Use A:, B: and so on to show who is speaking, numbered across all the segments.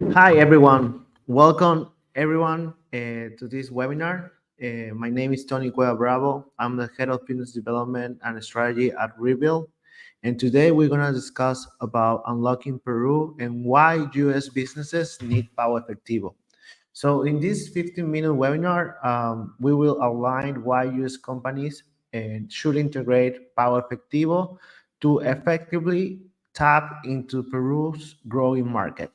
A: Hi, everyone. Welcome, everyone, to this webinar. My name is Tony Cueva Bravo. I'm the head of business development and strategy at Reveal. And today we're going to discuss about unlocking Peru and why U.S. businesses need PagoEfectivo. So in this 15-minute webinar, we will outline why U.S. companies should integrate PagoEfectivo to effectively tap into Peru's growing market.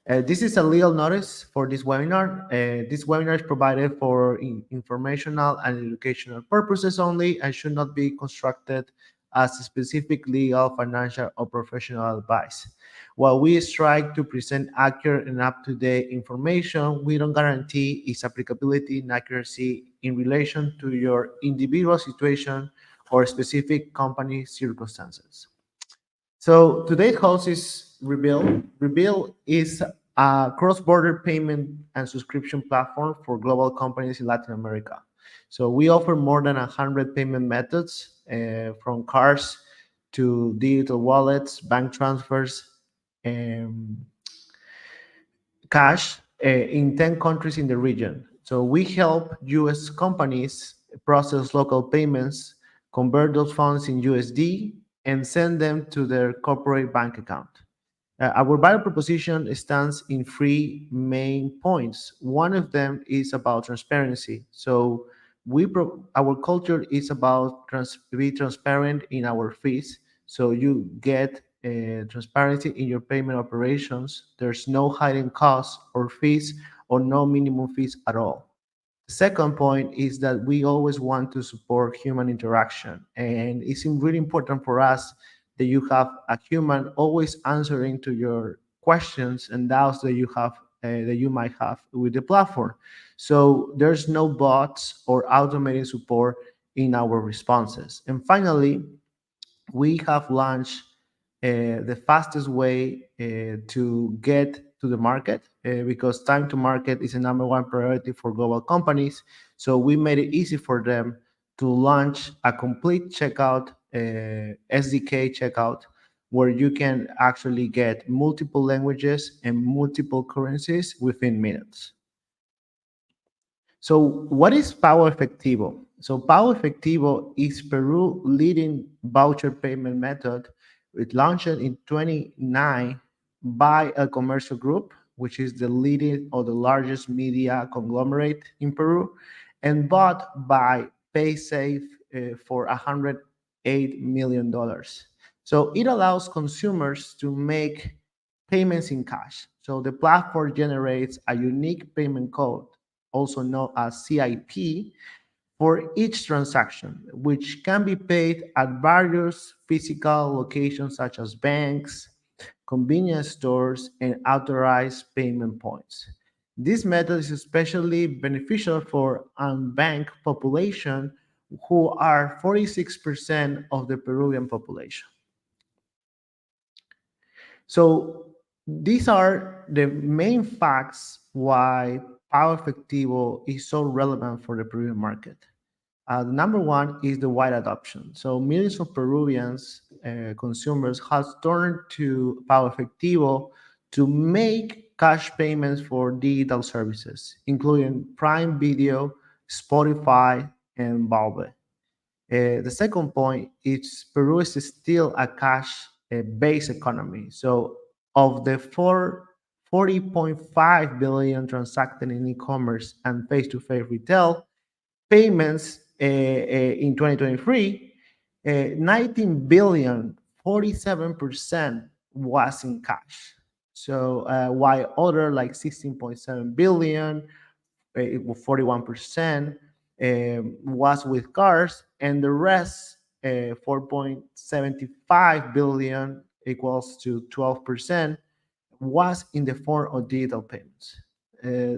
A: This is a legal notice for this webinar. This webinar is provided for informational and educational purposes only and should not be constructed as specific legal, financial, or professional advice. While we strive to present accurate and up-to-date information, we don't guarantee its applicability and accuracy in relation to your individual situation or specific company circumstances. So today's host is Reveal. Reveal is a cross-border payment and subscription platform for global companies in Latin America. So we offer more than 100 payment methods, from cards to digital wallets, bank transfers, and cash in 10 countries in the region. So we help US companies process local payments, convert those funds in USD, and send them to their corporate bank account. Our value proposition stands in three main points. One of them is about transparency. So our culture is about be transparent in our fees. So you get transparency in your payment operations. There's no hidden costs or fees or no minimum fees at all. The second point is that we always want to support human interaction, and it's really important for us that you have a human always answering to your questions and doubts that you might have with the platform. So there's no bots or automated support in our responses. And finally, we have launched the fastest way to get to the market, because time to market is the number one priority for global companies. So we made it easy for them to launch a complete checkout, SDK checkout, where you can actually get multiple languages and multiple currencies within minutes. So what is Pago Efectivo? So Pago Efectivo is Peru leading voucher payment method. It launched in 29 by a commercial group, which is the leading or the largest media conglomerate in Peru, and bought by PaySafe for $108 million. So it allows consumers to make payments in cash. So the platform generates a unique payment code, also known as CIP, for each transaction, which can be paid at various physical locations such as banks, convenience stores, and authorized payment points. This method is especially beneficial for unbanked population, who are 46% of the Peruvian population. So these are the main facts why Power Efectivo is so relevant for the Peruvian market. The number one is the wide adoption. So millions of Peruvians consumers have turned to Power Efectivo to make cash payments for digital services, including Prime Video, Spotify, and Valve. The second point is Peru is still a cash-based economy. So of the 40.5 billion transacted in e-commerce and face-to-face retail payments in 2023, 19 billion, 47% was in cash. So while other like 16.7 billion, it was 41%, was with cars, and the rest, 4.75 billion, equals to 12%, was in the form of digital payments.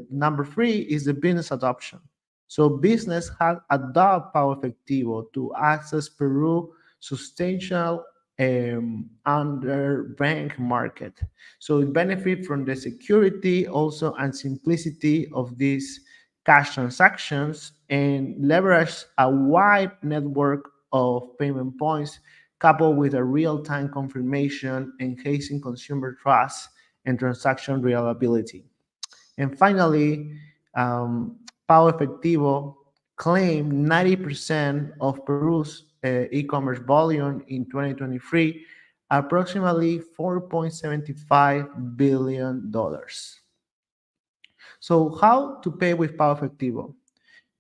A: Number three is the business adoption. So business has adopted Power Efectivo to access Peru substantial underbanked market. So it benefits from the security also and simplicity of these cash transactions and leverage a wide network of payment points coupled with a real-time confirmation, enhancing consumer trust and transaction reliability. And finally, um, PagoEfectivo claimed 90% of Peru's e-commerce volume in 2023, approximately $4.75 billion. So how to pay with PagoEfectivo?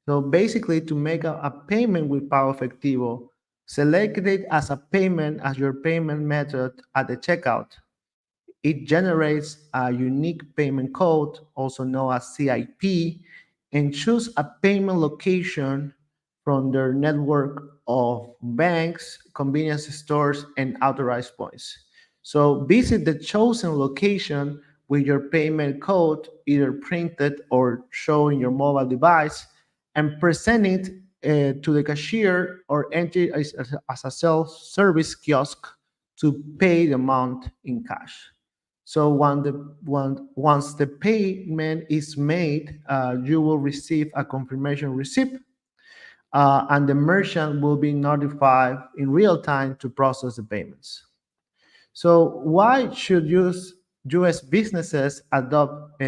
A: So basically, to make a payment with PagoEfectivo, select it as a payment as your payment method at the checkout. It generates a unique payment code, also known as CIP, and choose a payment location from their network of banks, convenience stores, and authorized points. So visit the chosen location with your payment code, either printed or shown in your mobile device, and present it to the cashier or enter it as a self-service kiosk to pay the amount in cash. So once the payment is made, you will receive a confirmation receipt, and the merchant will be notified in real time to process the payments. So why should U.S. businesses adopt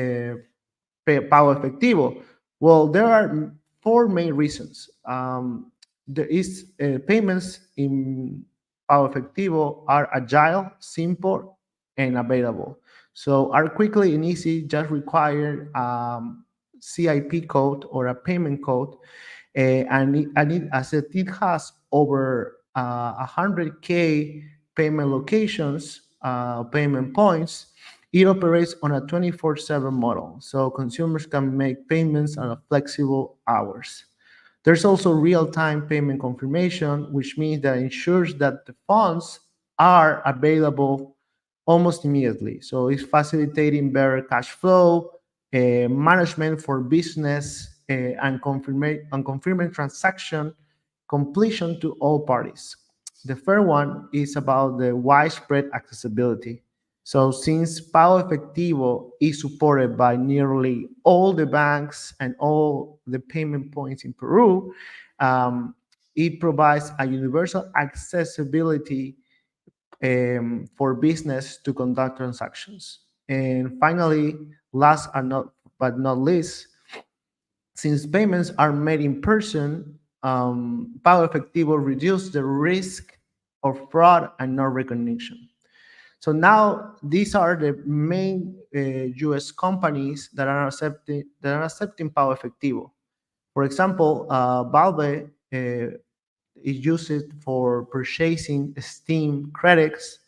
A: PagoEfectivo? Well, there are four main reasons. There is payments in PagoEfectivo are agile, simple, and available. So are quickly and easy, just require CIP code or a payment code, as it has over 100K payment locations, payment points. It operates on a 24/7 model, so consumers can make payments on a flexible hours. There's also real-time payment confirmation, which means that ensures that the funds are available almost immediately. So it's facilitating better cash flow, management for business, and confirming transaction completion to all parties. The third one is about the widespread accessibility. So since Pago Efectivo is supported by nearly all the banks and all the payment points in Peru, um, it provides a universal accessibility for business to conduct transactions. And finally, last and not but not least, since payments are made in person, Pago Efectivo reduces the risk of fraud and non-recognition. So now these are the main U.S. companies that are accepting Pago Efectivo. For example, Valve is used for purchasing Steam credits,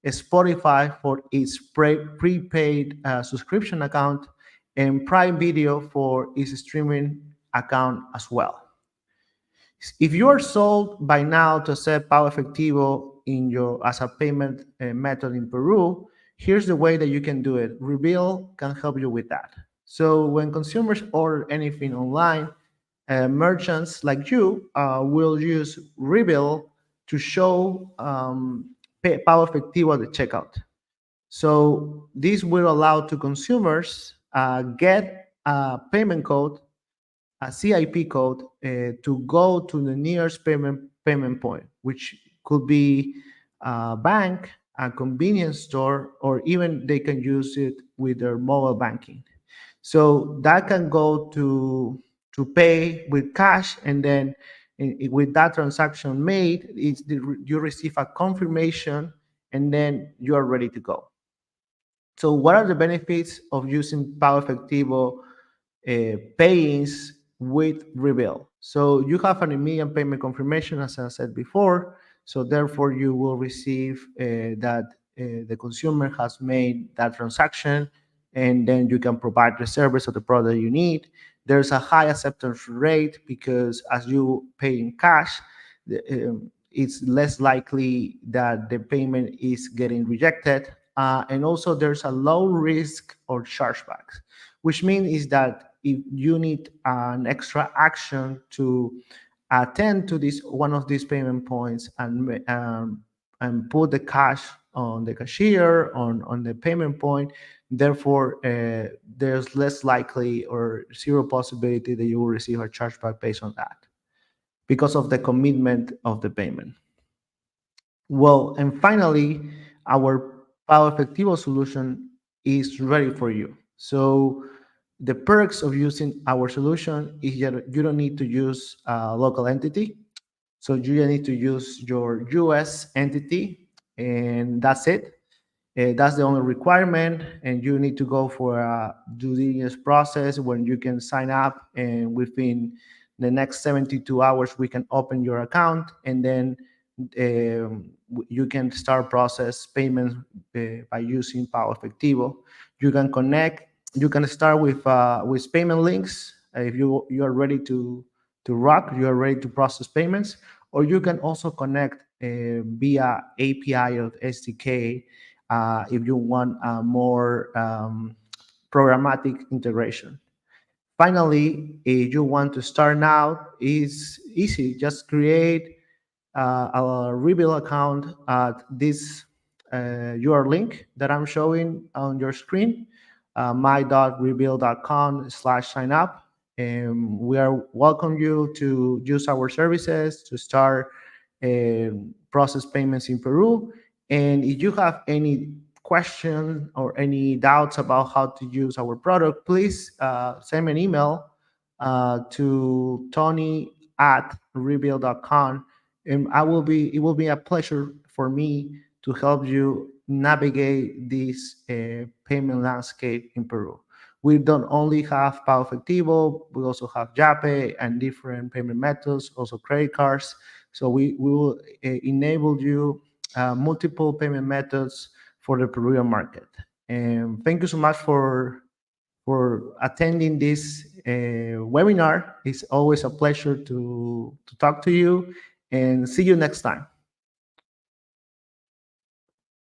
A: Spotify for its prepaid subscription account, and Prime Video for its streaming account as well. If you are sold by now to accept Pago Efectivo as a payment method in Peru, here's the way that you can do it. Reveal can help you with that. So when consumers order anything online, merchants like you will use Reveal to show Pago Efectivo at the checkout. So this will allow to consumers get a payment code, a CIP code, to go to the nearest payment point, which could be a bank, a convenience store, or even they can use it with their mobile banking. So that can go to pay with cash, and then with that transaction made, you receive a confirmation, and then you are ready to go. So what are the benefits of using Pago Efectivo payings with Reveal? So you have an immediate payment confirmation, as I said before. So therefore, you will receive that the consumer has made that transaction, and then you can provide the service or the product you need. There's a high acceptance rate because as you pay in cash, it's less likely that the payment is getting rejected. And also there's a low risk or chargebacks, which means is that if you need an extra action to attend to this one of these payment points and put the cash on the cashier on the payment point, therefore there's less likely or zero possibility that you will receive a chargeback based on that because of the commitment of the payment. Well, and finally, our Pago Efectivo solution is ready for you. So the perks of using our solution is that you don't need to use a local entity. So you just need to use your US entity, and that's it. That's the only requirement, and you need to go for a due diligence process when you can sign up, and within the next 72 hours we can open your account, and then you can start process payments by using PagoEfectivo. You can connect. You can start with payment links if you are ready to rock. You are ready to process payments, or you can also connect via API or SDK if you want a more programmatic integration. Finally, if you want to start now, it's easy. Just create a rebuild account at this URL link that I'm showing on your screen, my.rebuild.com/sign up. And we are welcome you to use our services to start process payments in Peru. And if you have any question or any doubts about how to use our product, please send me an email to tony@rebuild.com, and it will be a pleasure for me to help you navigate this payment landscape in Peru. We don't only have PagoEfectivo, we also have Yape and different payment methods, also credit cards. So we will enable you multiple payment methods for the Peruvian market. And thank you so much for attending this webinar. It's always a pleasure to talk to you, and see you next time.